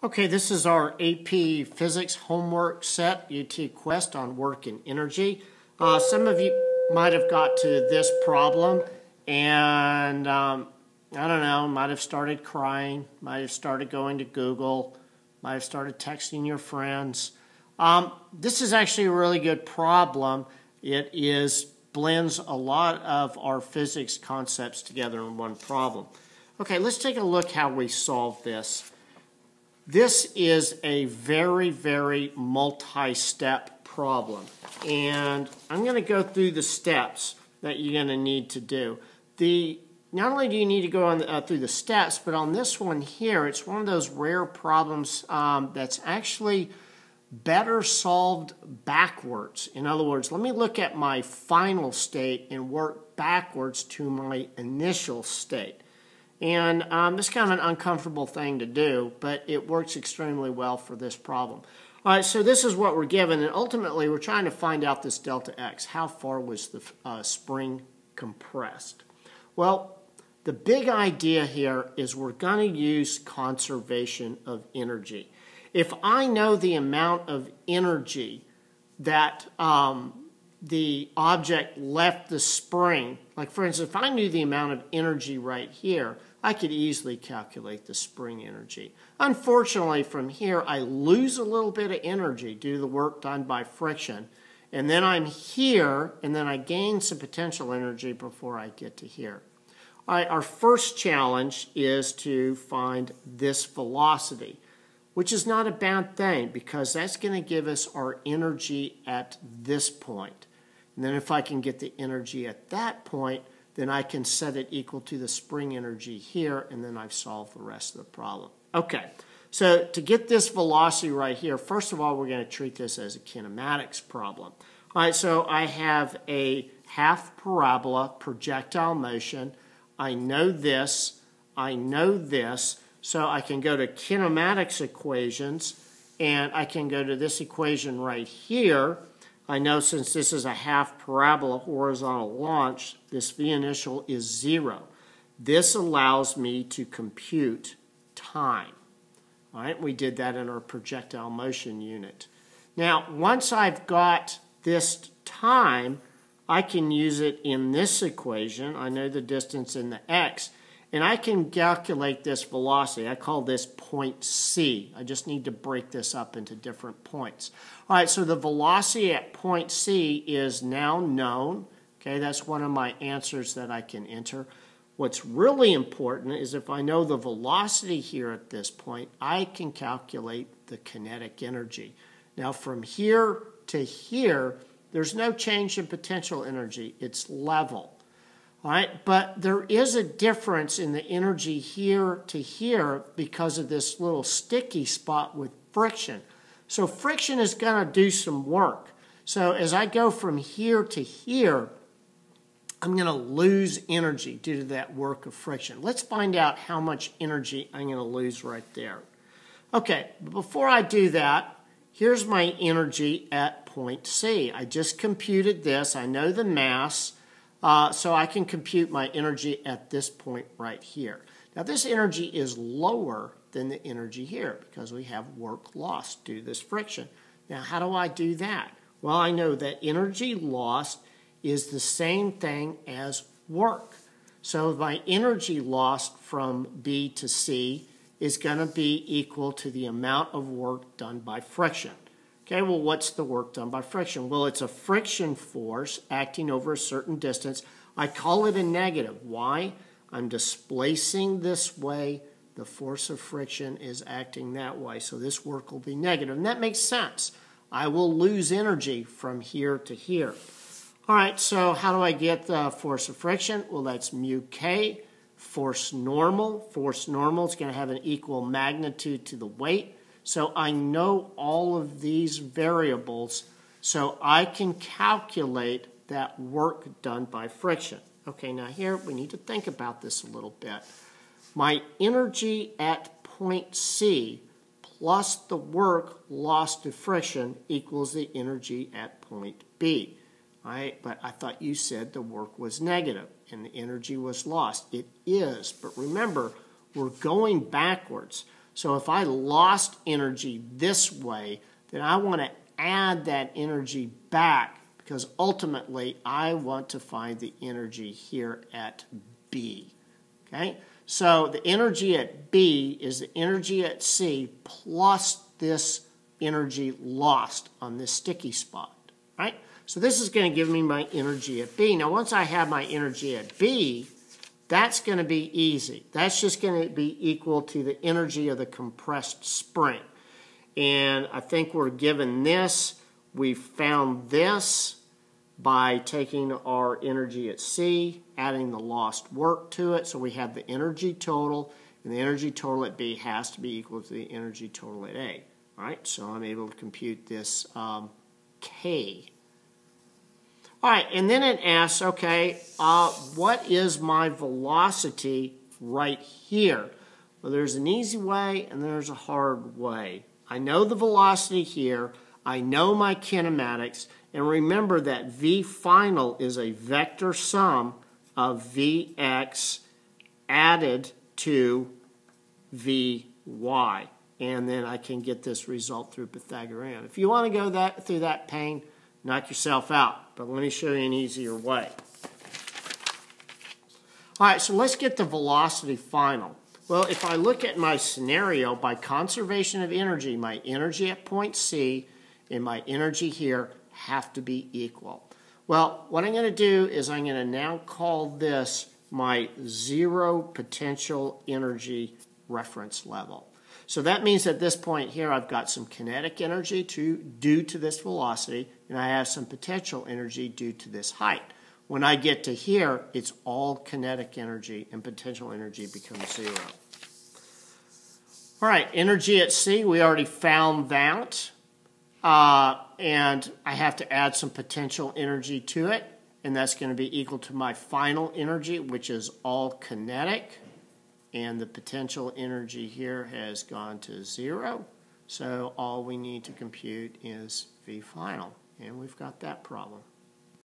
Okay, this is our AP Physics homework set, UT Quest on work and energy. Some of you might have got to this problem and, I don't know, might have started crying, might have started going to Google, might have started texting your friends. This is actually a really good problem. It blends a lot of our physics concepts together in one problem. Okay, let's take a look how we solve this. This is a very, very multi-step problem, and I'm going to go through the steps that you're going to need to do. Not only do you need to go on through the steps, but on this one here, it's one of those rare problems that's actually better solved backwards. In other words, let me look at my final state and work backwards to my initial state. And this is kind of an uncomfortable thing to do, but it works extremely well for this problem. All right, so this is what we're given, and ultimately we're trying to find out this delta x. How far was the spring compressed? Well, the big idea here is we're going to use conservation of energy. If I know the amount of energy that the object left the spring, like for instance, if I knew the amount of energy right here, I could easily calculate the spring energy. Unfortunately, from here, I lose a little bit of energy due to the work done by friction. And then I'm here, and then I gain some potential energy before I get to here. All right, our first challenge is to find this velocity, which is not a bad thing because that's going to give us our energy at this point. And then if I can get the energy at that point, then I can set it equal to the spring energy here, and then I've solved the rest of the problem. Okay, so to get this velocity right here, first of all, we're going to treat this as a kinematics problem. All right, so I have a half parabola projectile motion. I know this, so I can go to kinematics equations, and I can go to this equation right here. I know since this is a half parabola horizontal launch, this V initial is 0. This allows me to compute time. All right, we did that in our projectile motion unit. Now, once I've got this time, I can use it in this equation. I know the distance in the x, and I can calculate this velocity. I call this point C. I just need to break this up into different points. All right, so the velocity at point C is now known. Okay, that's one of my answers that I can enter. What's really important is if I know the velocity here at this point, I can calculate the kinetic energy. Now from here to here, there's no change in potential energy. It's level. All right, but there is a difference in the energy here to here because of this little sticky spot with friction. So friction is going to do some work. So as I go from here to here, I'm going to lose energy due to that work of friction. Let's find out how much energy I'm going to lose right there. Okay, but before I do that, here's my energy at point C. I just computed this. I know the mass. So I can compute my energy at this point right here. Now this energy is lower than the energy here because we have work lost due to this friction. Now how do I do that? Well, I know that energy lost is the same thing as work. So my energy lost from B to C is going to be equal to the amount of work done by friction. Okay, well, what's the work done by friction? Well, it's a friction force acting over a certain distance. I call it a negative. Why? I'm displacing this way. The force of friction is acting that way. So this work will be negative. And that makes sense. I will lose energy from here to here. All right, so how do I get the force of friction? Well, that's mu k, force normal. Force normal is going to have an equal magnitude to the weight. So I know all of these variables, so I can calculate that work done by friction. Okay, now here we need to think about this a little bit. My energy at point C plus the work lost to friction equals the energy at point B. All right, but I thought you said the work was negative and the energy was lost. It is, but remember, we're going backwards. So if I lost energy this way, then I want to add that energy back because ultimately I want to find the energy here at B. Okay? So the energy at B is the energy at C plus this energy lost on this sticky spot. Right? So this is going to give me my energy at B. Now once I have my energy at B, that's going to be easy. That's just going to be equal to the energy of the compressed spring. And I think we're given this. We found this by taking our energy at C, adding the lost work to it. So we have the energy total, and the energy total at B has to be equal to the energy total at A. All right, so I'm able to compute this K. All right, and then it asks, okay, what is my velocity right here? Well, there's an easy way and there's a hard way. I know the velocity here. I know my kinematics. And remember that V final is a vector sum of Vx added to Vy. And then I can get this result through Pythagorean. If you want to go through that pain, knock yourself out. But let me show you an easier way. All right, so let's get the velocity final. Well, if I look at my scenario, by conservation of energy, my energy at point C and my energy here have to be equal. Well, what I'm going to do is I'm going to now call this my zero potential energy reference level. So that means at this point here I've got some kinetic energy due to this velocity, and I have some potential energy due to this height. When I get to here, it's all kinetic energy, and potential energy becomes zero. All right, energy at C, we already found that. And I have to add some potential energy to it, and that's going to be equal to my final energy, which is all kinetic. And the potential energy here has gone to zero. So all we need to compute is V final. And we've got that problem.